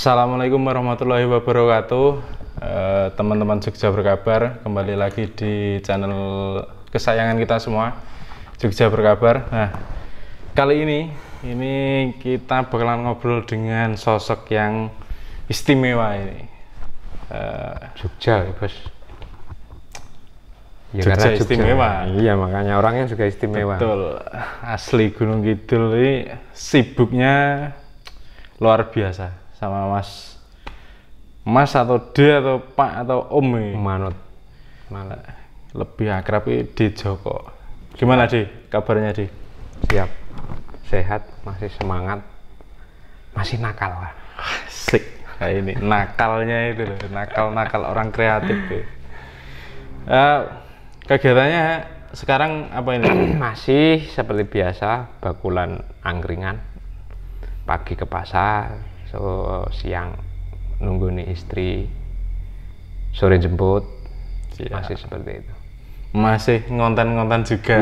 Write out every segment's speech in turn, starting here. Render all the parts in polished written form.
Assalamualaikum warahmatullahi wabarakatuh. Teman-teman Jogja Berkabar, kembali lagi di channel kesayangan kita semua, Jogja Berkabar. Nah, kali ini kita bakalan ngobrol dengan sosok yang istimewa ini. Jogja, bos. Ya, Jogja karena istimewa. Iya, makanya orangnya juga istimewa. Betul, asli Gunung Kidul ini sibuknya luar biasa sama Mas atau D atau Pak atau Om ini. Manut. Malah lebih akrab di Joko. Gimana Di? Kabarnya Di? Siap. Sehat, masih semangat. Masih nakal lah. Asik. Nah, ini nakalnya itu loh, nakal orang kreatif tuh. Kegiatannya sekarang apa ini? Masih seperti biasa, bakulan angkringan. Pagi ke pasar, siang nunggu nih istri, sore jemput. Siap. Masih seperti itu. Masih ngonten-ngonten juga.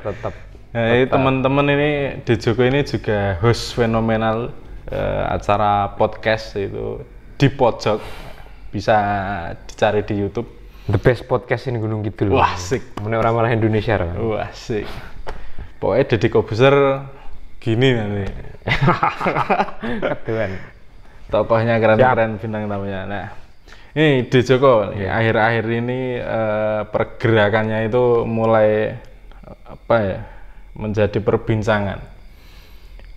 Tetap. Nah, ini teman-teman ini di Joko ini juga host fenomenal acara podcast itu di pojok, bisa dicari di YouTube. The best podcast ini Gunung Kidul. Wah, asik. Menurut orang malah Indonesia kan. Wah, asik. Pokoknya Deddy Kobuser gini nanti. Ketuan. Tokohnya keren-keren, bintang tamunya. Nah, ini di Joko akhir-akhir ini pergerakannya itu mulai menjadi perbincangan.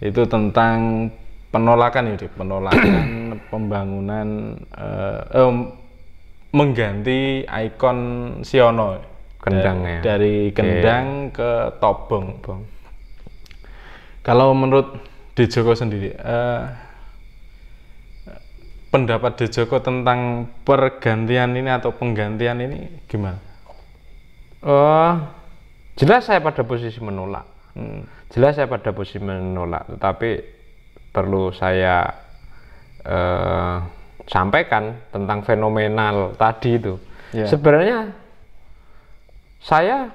Itu tentang penolakan pembangunan mengganti ikon Siono Kendang dari Kendang ke Tobong. Kalau menurut Di Joko sendiri, pendapat Di Joko tentang pergantian ini atau penggantian ini gimana? Jelas saya pada posisi menolak. Tetapi perlu saya sampaikan tentang fenomenal tadi itu. Yeah. Sebenarnya saya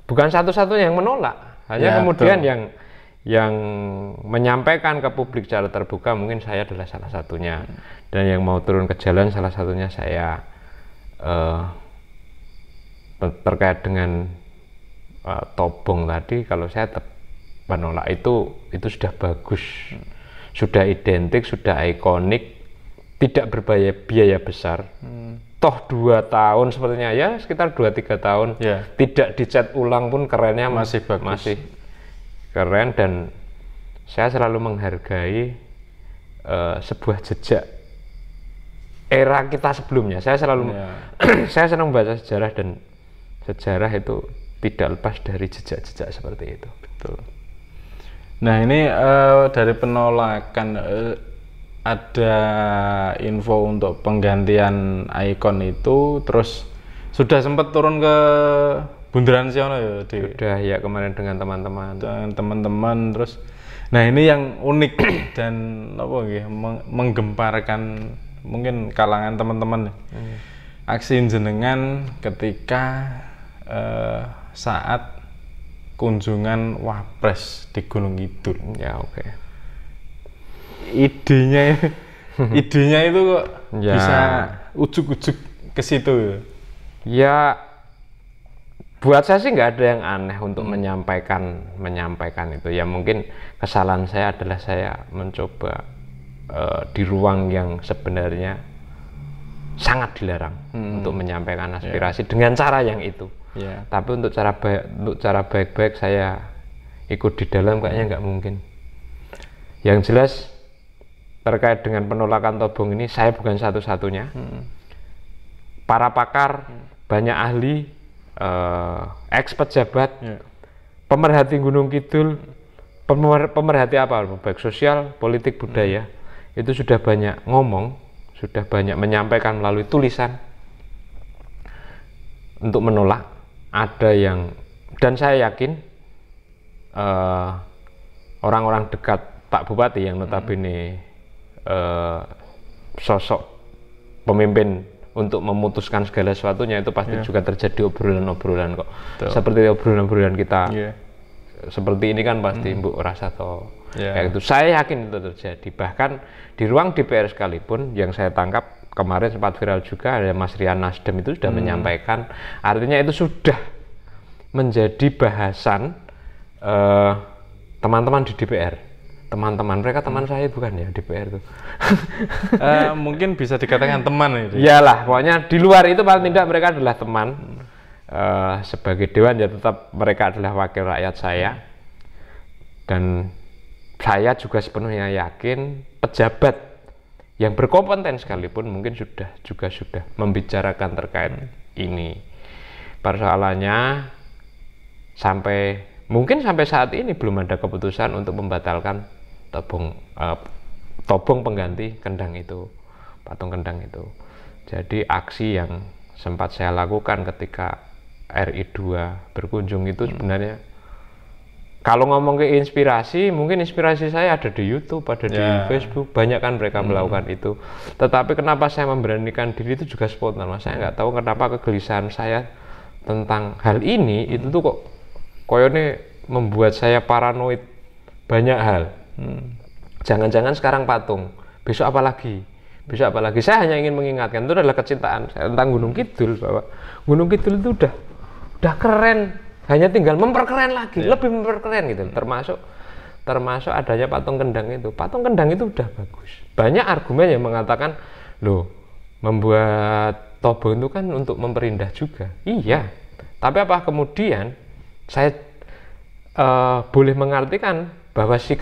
bukan satu-satunya yang menolak. Hanya kemudian yang menyampaikan ke publik secara terbuka mungkin saya adalah salah satunya. Dan yang mau turun ke jalan salah satunya saya terkait dengan Tobong tadi. Kalau saya tetap menolak itu sudah bagus, sudah identik, sudah ikonik, tidak biaya besar. Toh 2 tahun sepertinya, ya sekitar 2-3 tahun tidak dicat ulang pun kerennya masih bagus, masih keren. Dan saya selalu menghargai sebuah jejak era kita sebelumnya. Saya selalu saya senang membaca sejarah, dan sejarah itu tidak lepas dari jejak-jejak seperti itu. Betul. Nah, ini dari penolakan ada info untuk penggantian ikon itu, terus sudah sempat turun ke Bundaran Siono ya? Sudah ya, kemarin dengan teman-teman. Terus, nah ini yang unik dan menggemparkan mungkin kalangan teman-teman. Aksi jenengan ketika saat kunjungan Wapres di Gunung Kidul. Ya, oke. Idenya itu kok bisa ujuk-ujuk ke situ ya. Buat saya sih nggak ada yang aneh untuk menyampaikan itu. Ya mungkin kesalahan saya adalah saya mencoba di ruang yang sebenarnya sangat dilarang untuk menyampaikan aspirasi dengan cara yang itu. Tapi untuk cara baik-baik saya ikut di dalam kayaknya nggak mungkin. Yang jelas terkait dengan penolakan Tobong ini, saya bukan satu-satunya. Para pakar, banyak ahli, ex-pejabat, pemerhati Gunung Kidul, pemerhati apa, baik sosial, politik, budaya, itu sudah banyak ngomong, sudah banyak menyampaikan melalui tulisan untuk menolak. Ada yang, dan saya yakin orang-orang dekat Pak Bupati yang notabene sosok pemimpin untuk memutuskan segala sesuatunya, itu pasti juga terjadi obrolan-obrolan kok. Seperti obrolan-obrolan kita seperti ini kan pasti Mbok rasa toh kayak gitu. Saya yakin itu terjadi. Bahkan di ruang DPR sekalipun yang saya tangkap kemarin sempat viral juga, ada Mas Rian Nasdem itu sudah menyampaikan, artinya itu sudah menjadi bahasan teman-teman di DPR. Teman-teman mereka teman saya bukan ya DPR itu. Mungkin bisa dikatakan teman itu. Iyalah, pokoknya di luar itu paling tidak mereka adalah teman. Sebagai dewan ya tetap mereka adalah wakil rakyat saya. Dan saya juga sepenuhnya yakin pejabat yang berkompeten sekalipun mungkin sudah membicarakan terkait ini. Persoalannya mungkin sampai saat ini belum ada keputusan untuk membatalkan tobong pengganti kendang itu, patung kendang itu. Jadi aksi yang sempat saya lakukan ketika RI2 berkunjung itu sebenarnya kalau ngomong ke inspirasi, mungkin inspirasi saya ada di YouTube, ada di Facebook, banyak kan mereka melakukan itu. Tetapi kenapa saya memberanikan diri itu juga spontan, Mas. Saya nggak tahu kenapa kegelisahan saya tentang hal ini itu tuh kok koyone membuat saya paranoid banyak hal. Jangan-jangan sekarang patung, besok apa lagi? Besok apa lagi? Saya hanya ingin mengingatkan itu adalah kecintaan saya tentang Gunung Kidul, bahwa Gunung Kidul itu udah keren. Hanya tinggal memperkeren lagi, lebih memperkeren gitu. Termasuk adanya patung kendang itu. Patung kendang itu udah bagus. Banyak argumen yang mengatakan, loh, membuat tobong itu kan untuk memperindah juga. Iya. Tapi apa kemudian saya boleh mengartikan bahwa si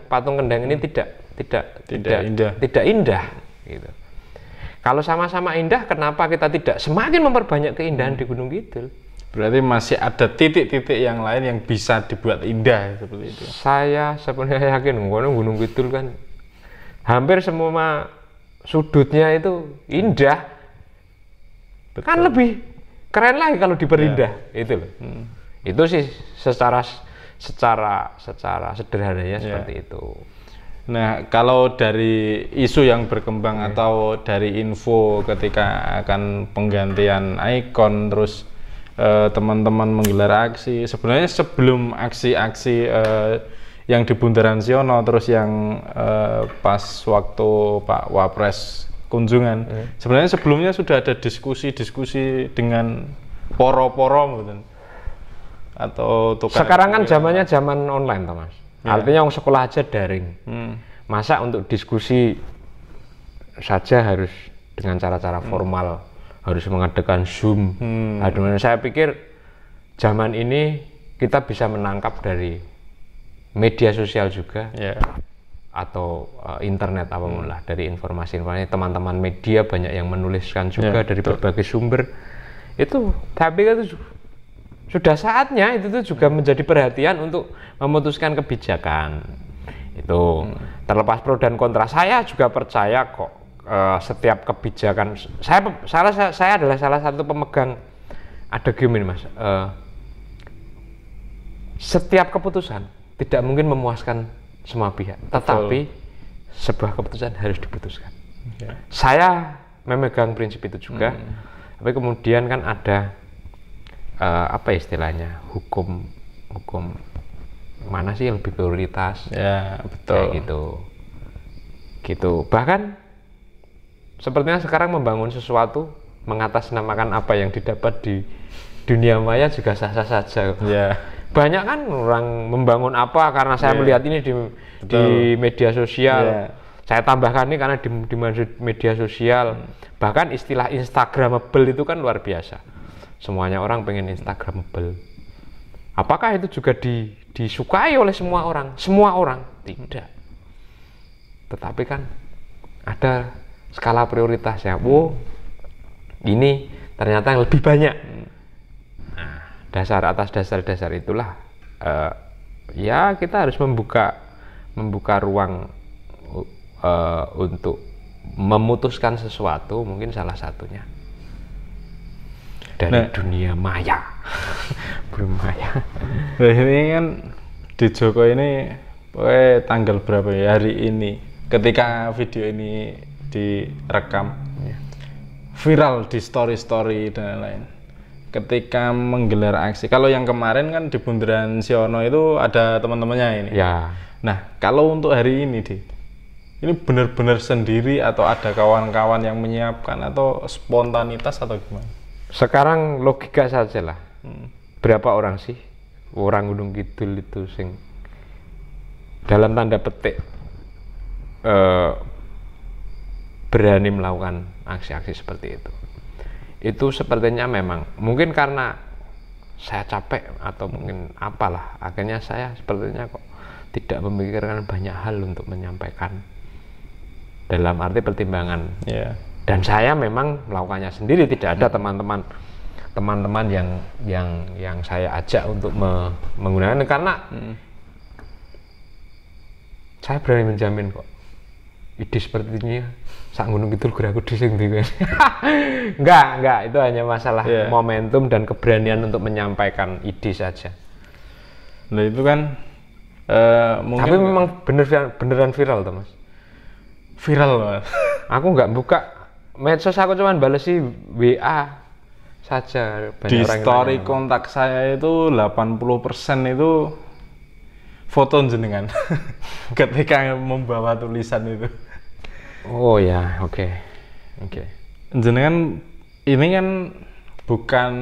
patung kendang ini tidak indah gitu. Kalau sama-sama indah, kenapa kita tidak semakin memperbanyak keindahan di Gunung Kidul? Berarti masih ada titik-titik yang lain yang bisa dibuat indah seperti itu. Saya sebenarnya yakin Gunung Kidul kan hampir semua sudutnya itu indah. Betul. Kan lebih keren lagi kalau diperindah itu loh. Itu sih secara sederhananya seperti itu. Nah, kalau dari isu yang berkembang atau dari info ketika akan penggantian ikon terus teman-teman menggelar aksi, sebenarnya sebelum aksi-aksi yang di Bundaran Siono terus yang pas waktu Pak Wapres kunjungan, sebenarnya sebelumnya sudah ada diskusi dengan poro-poro gitu. Atau sekarang kan zamannya zaman online, Thomas. Artinya orang sekolah aja daring. Masa untuk diskusi saja harus dengan cara-cara formal, harus mengadakan Zoom. Saya pikir zaman ini kita bisa menangkap dari media sosial juga, atau internet apapun lah, dari informasi-informasi. Teman-teman media banyak yang menuliskan juga dari berbagai sumber. Itu tapi itu sudah saatnya itu tuh juga menjadi perhatian untuk memutuskan kebijakan. Itu terlepas pro dan kontra, saya juga percaya kok setiap kebijakan, saya adalah salah satu pemegang, ada gini Mas, setiap keputusan tidak mungkin memuaskan semua pihak, tetapi sebuah keputusan harus diputuskan. Saya memegang prinsip itu juga, tapi kemudian kan ada apa istilahnya, hukum mana sih yang lebih prioritas, betul, kayak gitu. Bahkan sepertinya sekarang membangun sesuatu mengatasnamakan apa yang didapat di dunia maya juga sah-sah saja. Banyak kan orang membangun apa karena saya melihat ini di media sosial. Saya tambahkan ini karena di media sosial. Bahkan istilah Instagramable itu kan luar biasa. Semuanya orang pengen Instagramable. Apakah itu juga disukai oleh semua orang? Semua orang tidak. Tetapi kan ada skala prioritasnya. Ini ternyata yang lebih banyak. Nah, atas dasar itulah ya kita harus membuka ruang untuk memutuskan sesuatu, mungkin salah satunya dari dunia maya. Belum maya. Nah, ini kan di Joko ini tanggal berapa ya hari ini ketika video ini direkam, viral di story dan lain-lain. ketika menggelar aksi. Kalau yang kemarin kan di Bundaran Siono itu ada teman-temannya ini. Ya. Nah, kalau untuk hari ini, ini benar-benar sendiri atau ada kawan-kawan yang menyiapkan atau spontanitas atau gimana? Sekarang logika saja lah. Berapa orang sih orang Gunung Kidul itu sing dalam tanda petik berani melakukan aksi-aksi seperti itu? Itu sepertinya memang mungkin karena saya capek atau mungkin apalah, akhirnya saya sepertinya kok tidak memikirkan banyak hal untuk menyampaikan dalam arti pertimbangan. Dan saya memang melakukannya sendiri, tidak ada teman-teman yang saya ajak untuk menggunakan, karena saya berani menjamin kok ide seperti ini sak Gunung Kidul geraku dising ndi. Enggak, itu hanya masalah momentum dan keberanian untuk menyampaikan ide saja. Nah itu kan mungkin tapi memang beneran viral tuh Mas. Viral Mas. Aku nggak buka medsos, aku cuman balesi WA saja. Di story kontak saya itu 80% itu foto jenengan ketika membawa tulisan itu. Oh ya, oke. Jenengan ini kan bukan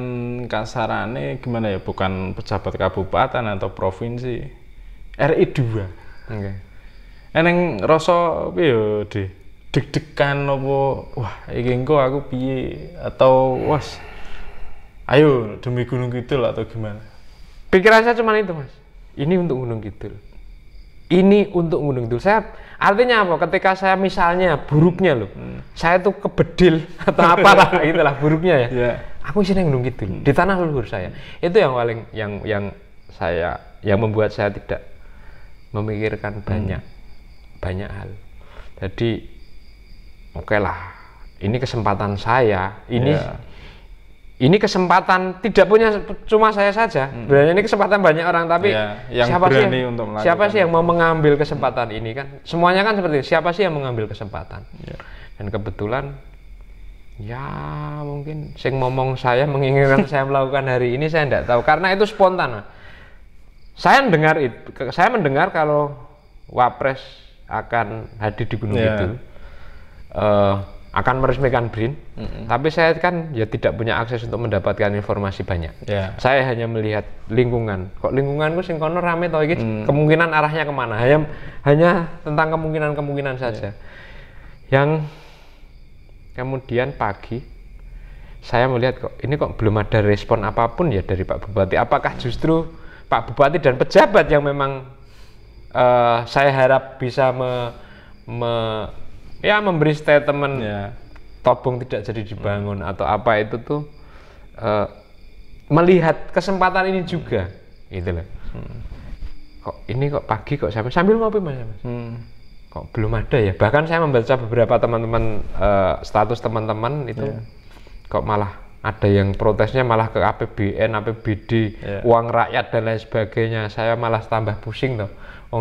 kasarane gimana ya, bukan pejabat kabupaten atau provinsi, RI 2. Oke. Eneng rasa piye yo, deg-degan apa wah iki engko aku piye, atau was ayo demi Gunung Kidul atau gimana? Pikiran saya cuma itu Mas, ini untuk Gunung Kidul, ini untuk Gunung Kidul. Saya artinya apa, ketika saya misalnya buruknya loh, saya tuh kebedil atau apalah itulah buruknya ya, aku sini Gunung Kidul di tanah leluhur saya. Itu yang paling yang membuat saya tidak memikirkan banyak hal. Jadi oke lah, ini kesempatan saya, ini kesempatan tidak punya cuma saya saja. Sebenarnya ini kesempatan banyak orang, tapi yang siapa sih yang mau mengambil kesempatan ini kan? Semuanya kan seperti itu. Siapa sih yang mengambil kesempatan? Dan kebetulan ya mungkin sing ngomong saya menginginkan saya melakukan hari ini, saya tidak tahu karena itu spontan. Saya mendengar kalau Wapres akan hadir di Gunung Kidul. Akan meresmikan BRIN, tapi saya kan ya tidak punya akses untuk mendapatkan informasi banyak. Saya hanya melihat lingkungan. Kok lingkunganku sing kono rame toh iki, kemungkinan arahnya kemana? Hanya tentang kemungkinan saja. Yang kemudian pagi saya melihat kok ini kok belum ada respon apapun ya dari Pak Bupati. Apakah justru Pak Bupati dan pejabat yang memang saya harap bisa memberi statement Tobong tidak jadi dibangun atau apa itu tuh melihat kesempatan ini juga gitu loh. Kok pagi kok sambil ngopi Mas. Kok belum ada ya, bahkan saya membaca beberapa teman-teman status teman-teman itu kok malah ada yang protesnya malah ke APBN, APBD, uang rakyat dan lain sebagainya. Saya malah tambah pusing tuh.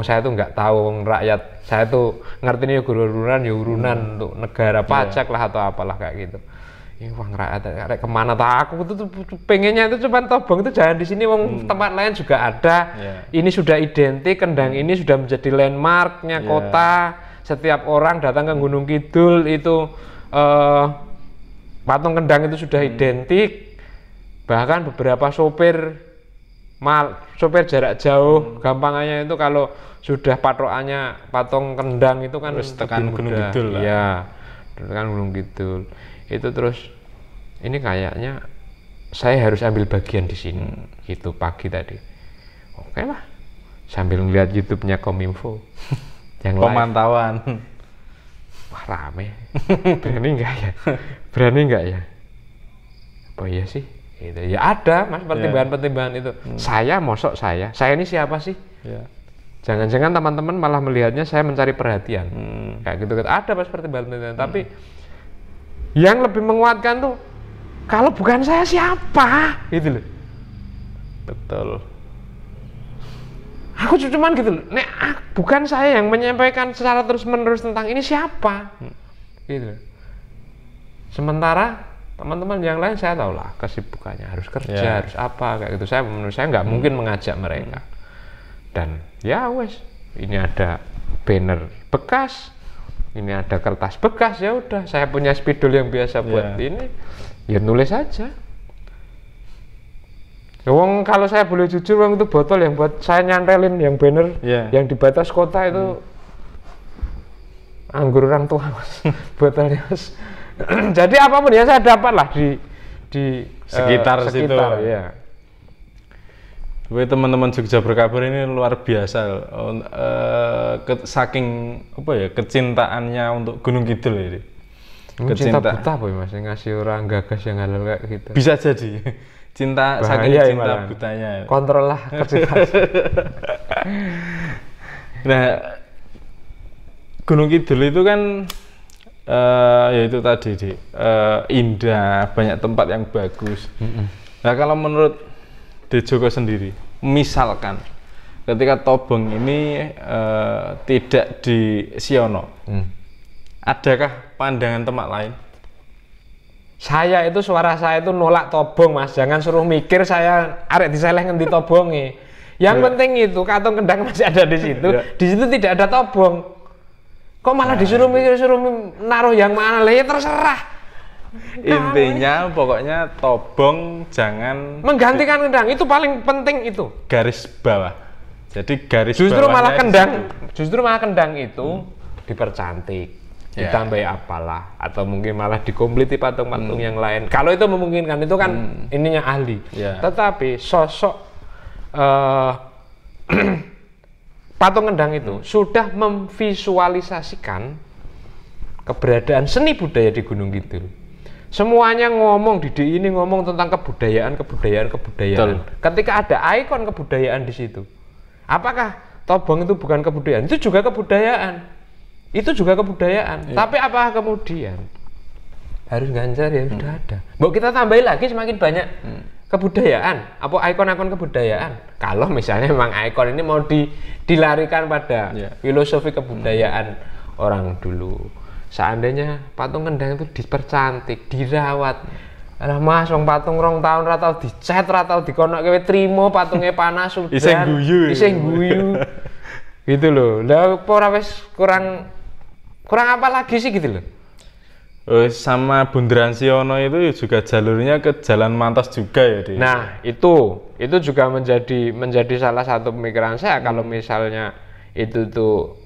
Saya tuh nggak tahu rakyat, saya tuh ngerti ini urunan untuk negara pajak lah atau apalah kayak gitu. Ini uang rakyat kemana? Aku tuh pengennya itu cuma Tobong itu jangan di sini, tempat lain juga ada. Ini sudah identik, Kendang ini sudah menjadi landmarknya kota. Setiap orang datang ke Gunung Kidul itu patung Kendang itu sudah identik. Bahkan beberapa sopir jarak jauh, gampangannya itu kalau sudah patokannya patung Kendang itu kan tekan Gunung Kidul lah. Ya, tekan Gunung Kidul. Itu terus ini kayaknya saya harus ambil bagian di sini. Gitu pagi tadi. Oke lah. Sambil ngeliat YouTube-nya Kominfo. Yang pemantauan. Wah, rame. Berani enggak ya? Apa iya sih? Gitu. Ya ada Mas pertimbangan-pertimbangan itu. Saya ini siapa sih? Jangan-jangan teman-teman malah melihatnya saya mencari perhatian. Kayak gitu. Ada Mas pertimbangan-pertimbangan. Tapi yang lebih menguatkan tuh kalau bukan saya siapa? Gitu loh. Betul. Aku cuman gitu loh. Bukan saya yang menyampaikan secara terus-menerus tentang ini siapa? Gitu loh. Sementara teman-teman yang lain saya tahu lah kesibukannya, harus kerja, harus apa kayak gitu. Menurut saya nggak mungkin mengajak mereka. Dan ya wes, ini ada banner bekas, ini ada kertas bekas, ya udah, saya punya spidol yang biasa buat ini, ya nulis aja. Wong kalau saya boleh jujur, wong itu botol yang buat saya nyantelin yang banner yang di batas kota itu anggur orang tua mas, botolnya mas. Jadi apapun ya saya dapat lah di sekitar situ. Ya. Teman-teman Jogja Berkabar ini luar biasa, saking apa ya kecintaannya untuk Gunung Kidul ini. Cinta buta apa ya mas, ngasih orang gagas yang halal kayak gitu. Bisa jadi cinta, saking cinta butanya. Kontrol lah kecintaan. Nah, Gunung Kidul itu kan ya itu tadi indah, banyak tempat yang bagus. Nah kalau menurut Dejoko sendiri, misalkan ketika Tobong ini tidak di Siono, adakah pandangan tempat lain? Suara saya itu nolak Tobong mas, jangan suruh mikir saya arek diseleh ngendi Tobonge. Yang penting itu Katong Kendang masih ada di situ, di situ tidak ada Tobong. Kok malah disuruh mikir, suruh naruh yang mana lah, ya terserah. Intinya pokoknya Tobong jangan menggantikan Kendang, itu paling penting itu. Garis bawah. Jadi garis justru malah Kendang itu dipercantik, ditambahi apalah, atau mungkin malah dikompliti patung-patung yang lain. Kalau itu memungkinkan, itu kan ininya ahli. Tetapi sosok patung Kendang itu sudah memvisualisasikan keberadaan seni budaya di Gunung Kidul. Semuanya ngomong di DI ini ngomong tentang kebudayaan. Betul. Ketika ada ikon kebudayaan di situ, apakah Tobong itu bukan kebudayaan? Itu juga kebudayaan. Tapi apakah kemudian harus ganjar ya sudah ada? Mau kita tambahin lagi semakin banyak kebudayaan, apa ikon-ikon kebudayaan. Kalau misalnya memang ikon ini mau dilarikan pada filosofi kebudayaan orang dulu. Seandainya patung Kendang itu dipercantik, dirawat. Alah mas, wong patung 2 tahun ra tau dicet, ra tau dikonok kowe trimo, patungnya panas sudah. Iseng guyu. Gitu loh. Lah ora wis kurang apa lagi sih gitu loh. Sama Bundaran Siono itu juga jalurnya ke Jalan Mantos juga ya, Di. Nah, itu juga menjadi salah satu pemikiran saya. Kalau misalnya itu tuh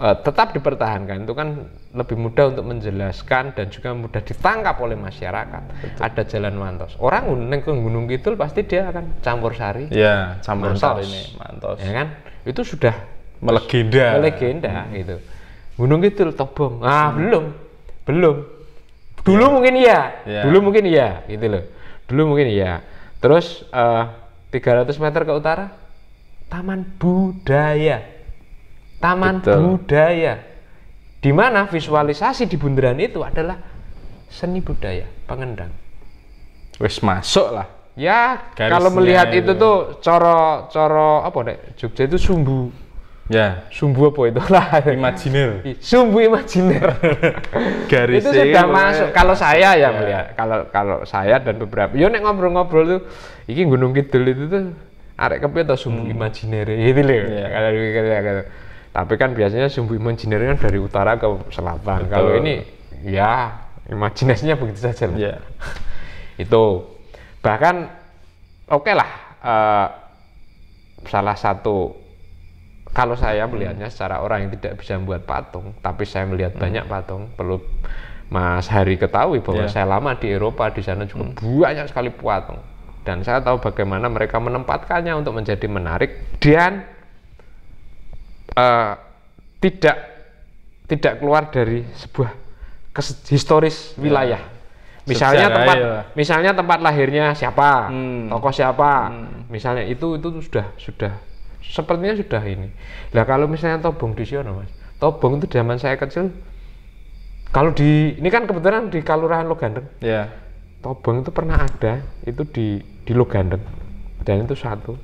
tetap dipertahankan, itu kan lebih mudah untuk menjelaskan dan juga mudah ditangkap oleh masyarakat. Betul. Ada Jalan Mantos. Orang neng ke Gunung Kidul pasti dia akan campur sari. Ya, campur sari ini Mantos. Ya kan? Itu sudah melegenda gitu. Gunung Kidul Tobong. Belum. Dulu mungkin iya. Gitu loh. Dulu mungkin iya. Terus 300 meter ke utara Taman Budaya. Di mana visualisasi di bundaran itu adalah seni budaya Pengendang. Wes masuk lah. Ya, kalau melihat itu tuh coro apa dek? Jogja itu sumbu. Ya, sumbu apa itu lah? Imajiner. Sumbu imajiner. Garis itu sudah masuk. Kalau saya ya melihat, kalau saya dan beberapa, yo nek ngobrol-ngobrol tuh, iki Gunung Kidul itu tuh arek kepiye to sumbu imajiner gitu loh. Kalau gitu. Tapi kan biasanya sumbu imajiner kan dari utara ke selatan. Kalau ini ya imajinasinya begitu saja. Itu bahkan oke lah, salah satu kalau saya melihatnya secara orang yang tidak bisa membuat patung, tapi saya melihat banyak patung. Perlu Mas Hari ketahui bahwa saya lama di Eropa, di sana juga banyak sekali patung, dan saya tahu bagaimana mereka menempatkannya untuk menjadi menarik dan tidak keluar dari sebuah historis wilayah. Misalnya tempat lahirnya siapa, tokoh siapa, misalnya itu sudah sepertinya sudah ini. Lah kalau misalnya Tobong di Siono, Mas. Tobong itu zaman saya kecil, kalau ini kan kebetulan di Kalurahan Logandeng. Tobong itu pernah ada itu di Logandeng, dan itu satu.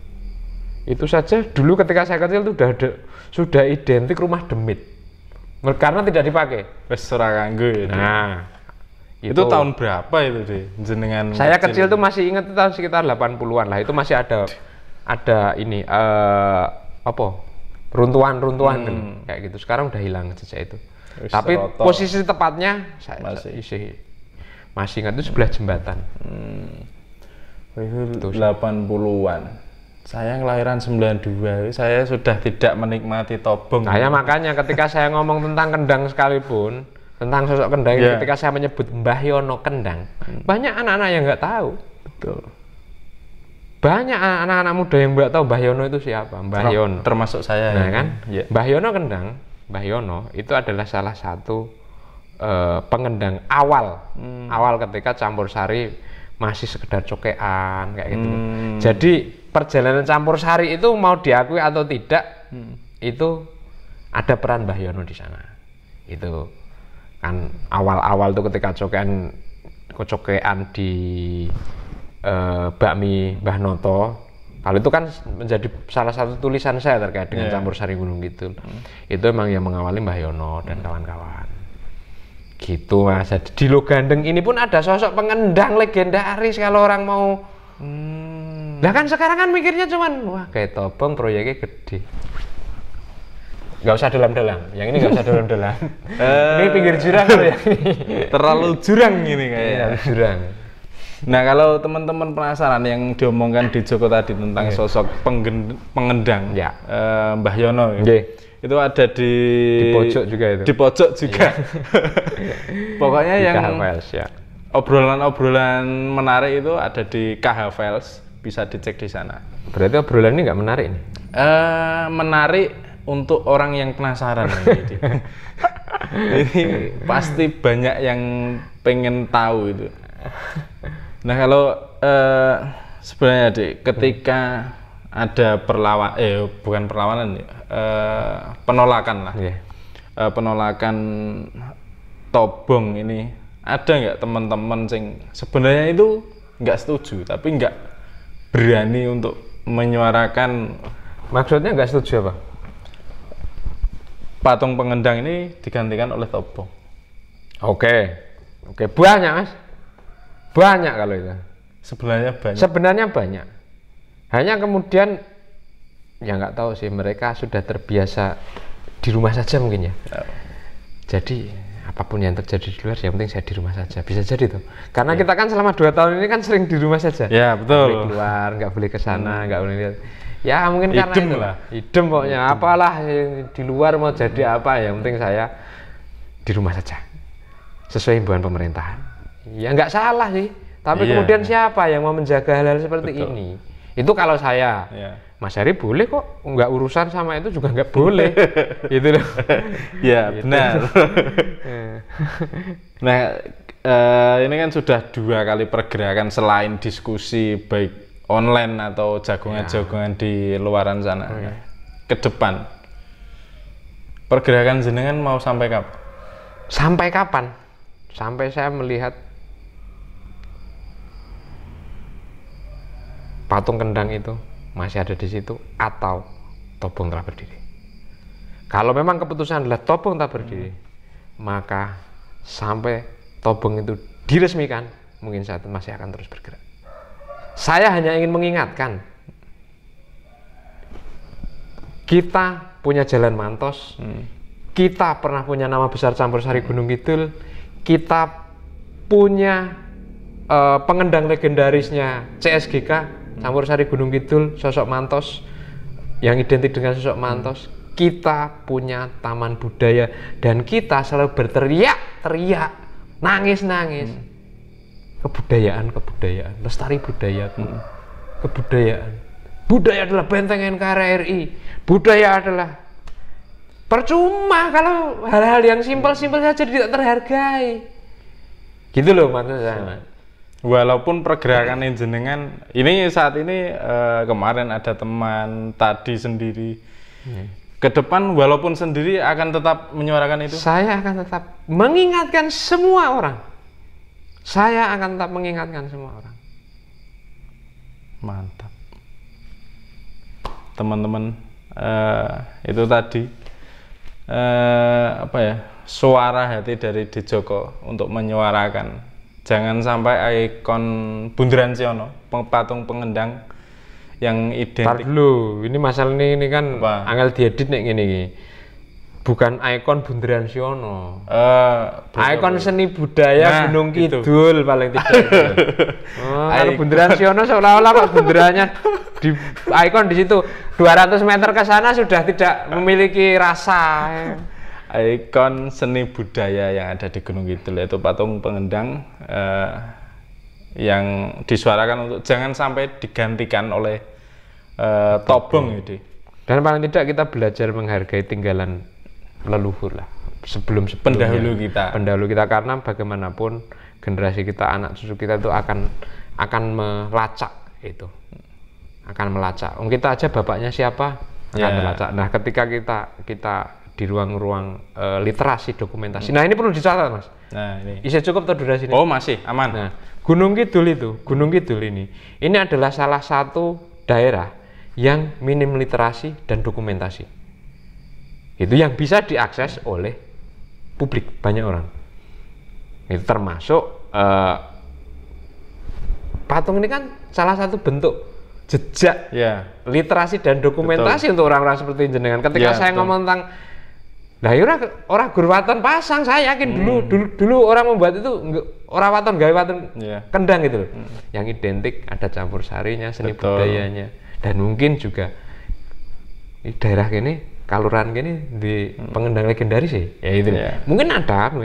Itu saja dulu ketika saya kecil itu sudah identik rumah demit. Karena tidak dipakai. Wes ora kanggo ya. Nah, Itu tahun berapa itu deh jenengan? Saya kecil tuh masih ingat tahun sekitar 80-an lah. Itu masih ada ini apa? Runtuhan-runtuhan kayak gitu. Sekarang udah hilang jejak itu. Tapi posisi tepatnya saya masih ingat itu sebelah jembatan. Itu 80-an. Saya kelahiran 92, saya sudah tidak menikmati tobong. Saya makanya ketika saya ngomong tentang kendang sekalipun, tentang sosok kendang, ketika saya menyebut Mbah Yono Kendang, banyak anak-anak yang nggak tahu. Betul. Banyak anak-anak muda yang nggak tahu Mbah Yono itu siapa. Mbah Yono. Termasuk saya. Nah kan, Mbah Yono Kendang, Mbah Yono itu adalah salah satu pengendang awal ketika campur sari masih sekedar cokean kayak gitu. Jadi perjalanan campur sari itu mau diakui atau tidak, itu ada peran Mbah Yono di sana. Itu kan awal-awal tuh ketika cokean di bakmi Mbah Noto. Kalau itu kan menjadi salah satu tulisan saya terkait dengan campur sari Gunung Kidul. Itu emang yang mengawali Mbah Yono dan kawan-kawan. Gitu Mas. Di Logandeng ini pun ada sosok pengendang legendaris kalau orang mau. Nah kan sekarang kan mikirnya cuman wah kayak topong proyeknya gede. Gak usah dalam-dalam. Yang ini gak usah dalam-dalam. Ini pinggir jurang ya. Terlalu jurang ini kayaknya. Terlalu jurang. Nah kalau teman-teman penasaran yang diomongkan di Joko tadi tentang sosok pengendang Mbah Yono. Itu ada di pojok juga itu. Di pojok juga. Pokoknya di yang KH-Files, obrolan-obrolan menarik itu ada di KH-Files, bisa dicek di sana. Berarti obrolan ini nggak menarik nih? Menarik untuk orang yang penasaran. Ini pasti banyak yang pengen tahu itu. Nah kalau sebenarnya ketika ada penolakan lah, penolakan tobong ini, ada nggak teman-teman sing sebenarnya itu nggak setuju tapi nggak berani untuk menyuarakan? Maksudnya nggak setuju apa? Patung pengendang ini digantikan oleh tobong. Oke, banyak Mas, banyak kalau itu. Sebenarnya banyak. Hanya kemudian ya nggak tahu sih, mereka sudah terbiasa di rumah saja mungkin ya. Jadi apapun yang terjadi di luar, yang penting saya di rumah saja. Bisa jadi tuh. Karena kita kan selama 2 tahun ini kan sering di rumah saja. Ya betul. Nggak boleh keluar, nggak boleh ke sana, nggak boleh lihat. Ya mungkin karena itu lah. Idem pokoknya. Apalah di luar mau jadi apa, yang penting saya di rumah saja. Sesuai himbauan pemerintahan. Ya nggak salah sih. Tapi kemudian siapa yang mau menjaga hal-hal seperti ini? Itu kalau saya, Mas Heri boleh kok, nggak urusan sama itu juga nggak boleh, gitu loh. Ya gitu. Benar. Nah, ini kan sudah 2 kali pergerakan selain diskusi baik online atau jagongan-jagongan di luaran sana. Ke depan, pergerakan jenengan mau sampai kapan? Sampai kapan? Sampai saya melihat patung kendang itu masih ada di situ atau tobong telah berdiri. Kalau memang keputusan adalah tobong tak berdiri, maka sampai tobong itu diresmikan, mungkin saat itu masih akan terus bergerak. Saya hanya ingin mengingatkan, kita punya Jalan Mantos, kita pernah punya nama besar campur sari Gunung Kidul, kita punya pengendang legendarisnya CSGK, campur sari Gunung Kidul, sosok Mantos yang identik dengan sosok Mantos. Kita punya taman budaya dan kita selalu berteriak-teriak, nangis-nangis. Kebudayaan, lestari budaya, kebudayaan. Budaya adalah benteng NKRI. Budaya adalah percuma kalau hal-hal yang simpel-simpel saja tidak terhargai. Gitu loh maksud saya. Walaupun pergerakan jenengan ini saat ini kemarin ada teman tadi sendiri. Ke depan walaupun sendiri akan tetap menyuarakan itu? Saya akan tetap mengingatkan semua orang. Mantap. Teman-teman, itu tadi suara hati dari Dijoko untuk menyuarakan Jangan sampai ikon Bundaran Siono, patung pengendang yang Ntar identik. dulu, ini masalah ini kan Apa? angel diedit nih gini. Bukan ikon Bundaran Siono. Ikon seni budaya Nah, Gunung itu. Kidul paling tidak itu. Kalau Bundaran Siono seolah-olah kok bundarannya di ikon di situ 200 meter ke sana sudah tidak memiliki rasa. Ikon seni budaya yang ada di Gunung Kidul yaitu patung pengendang yang disuarakan untuk jangan sampai digantikan oleh tobong itu. Dan paling tidak kita belajar menghargai tinggalan leluhur lah sebelum Pendahulu kita. Pendahulu kita, karena bagaimanapun generasi kita, anak cucu kita itu akan melacak itu. Akan melacak. Kita aja bapaknya siapa akan melacak. Nah, ketika kita di ruang-ruang literasi dokumentasi. Nah, ini perlu dicatat, Mas. Nah, ini. Bisa cukup atau durasi ini? Oh, masih aman. Nah, Gunung Kidul ini adalah salah satu daerah yang minim literasi dan dokumentasi. Itu yang bisa diakses oleh publik, banyak orang. Itu termasuk patung ini kan salah satu bentuk jejak literasi dan dokumentasi untuk orang-orang seperti jenengan. Ketika saya ngomong tentang orang guru waton pasang, saya yakin dulu orang membuat itu orang waton gawe waton kendang gitu loh. Yang identik ada campur sarinya, seni budayanya, dan mungkin juga di daerah ini Kaluran gini di pengendang legendaris sih, ya itu. Mungkin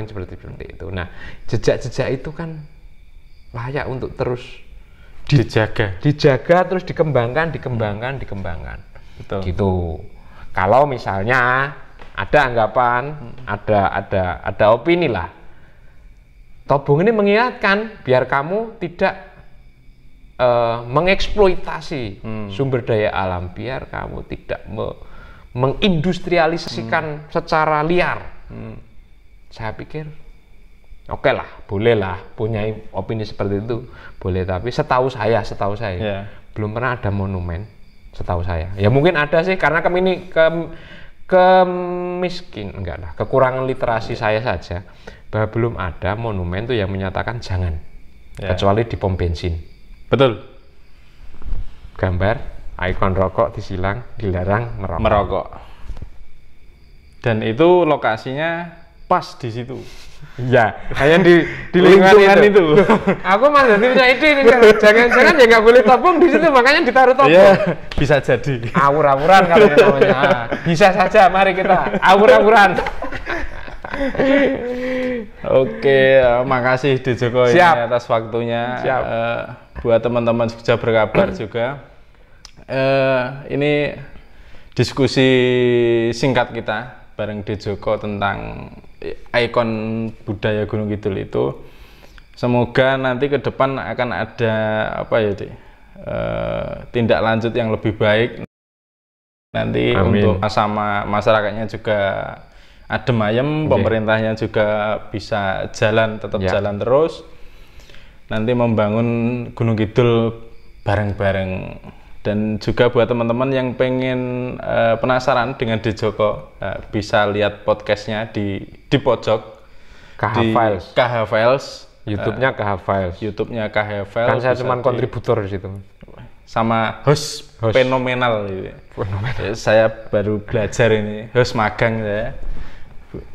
seperti itu. Nah, jejak-jejak itu kan layak untuk terus dijaga terus dikembangkan. Betul. Gitu. Kalau misalnya ada anggapan, ada opini lah. Tobong ini mengingatkan biar kamu tidak mengeksploitasi sumber daya alam, biar kamu tidak mengindustrialisasikan secara liar. Saya pikir oke lah, boleh lah punya opini seperti itu, boleh. Tapi setahu saya belum pernah ada monumen, setahu saya. Ya mungkin ada sih, karena kekurangan literasi saya saja, bahwa belum ada monumen tuh yang menyatakan jangan, kecuali di pom bensin. Betul. Gambar ikon rokok disilang, dilarang merokok. Dan itu lokasinya pas di situ. Ya, hanya di lingkungan itu. Aku malah punya ide nih, jangan-jangan ya nggak boleh tobong di situ, makanya ditaruh tobong. Iya, bisa jadi. Awur-awuran kalau namanya. Bisa saja, mari kita awur-awuran. Oke, makasih Dijoko ini atas waktunya. Buat teman-teman Jogja Berkabar juga. Ini diskusi singkat kita bareng Dijoko tentang ikon budaya Gunung Kidul itu. Semoga nanti ke depan akan ada tindak lanjut yang lebih baik. Nanti untuk sama masyarakatnya juga adem ayem, pemerintahnya juga bisa tetap jalan terus. Nanti membangun Gunung Kidul bareng-bareng. Dan juga buat teman-teman yang pengen penasaran dengan Dijoko, bisa lihat podcastnya di pojok KH Files. YouTube-nya KH Files. YouTube-nya KH Files. Kan saya cuma kontributor di situ. Sama host fenomenal gitu. Saya baru belajar ini, host magang saya.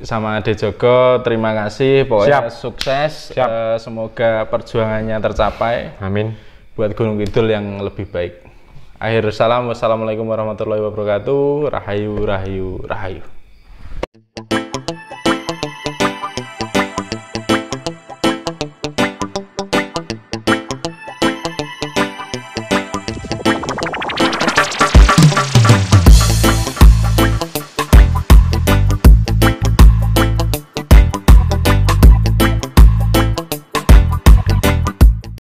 Sama Dijoko, terima kasih. Pokoknya sukses. Semoga perjuangannya tercapai. Amin. Buat Gunung Kidul yang lebih baik. Akhir salam, wassalamualaikum warahmatullahi wabarakatuh. Rahayu, rahayu, rahayu.